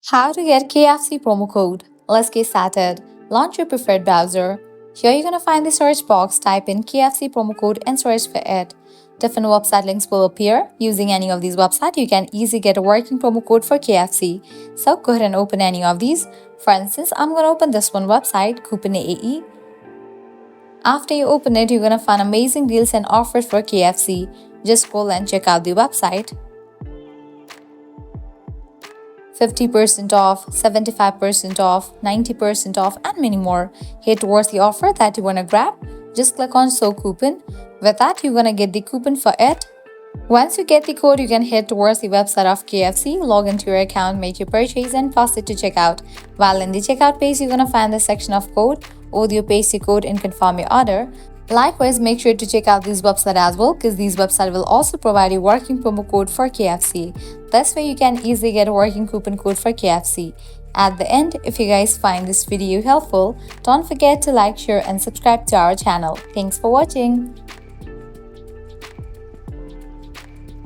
How to get KFC promo code. Let's get started. Launch your preferred browser. Here you're gonna find the search box, type in KFC promo code and search for it. Different website links will appear. Using any of these websites, you can easily get a working promo code for KFC. So go ahead and open any of these. For instance, I'm gonna open this one website, Coupon AE. After you open it, you're gonna find amazing deals and offers for KFC. Just scroll and check out the website. 50% off, 75% off, 90% off, and many more. Head towards the offer that you want to grab. Just click on Show Coupon. With that, you're going to get the coupon for it. Once you get the code, you can head towards the website of KFC, log into your account, make your purchase, and pass it to checkout. While in the checkout page, you're going to find the section of code. Audio paste your code and confirm your order. Likewise, make sure to check out this website as well, because these websites will also provide you working promo code for KFC. This way you can easily get a working coupon code for KFC. At the end, if you guys find this video helpful, don't forget to like, share and subscribe to our channel. Thanks for watching.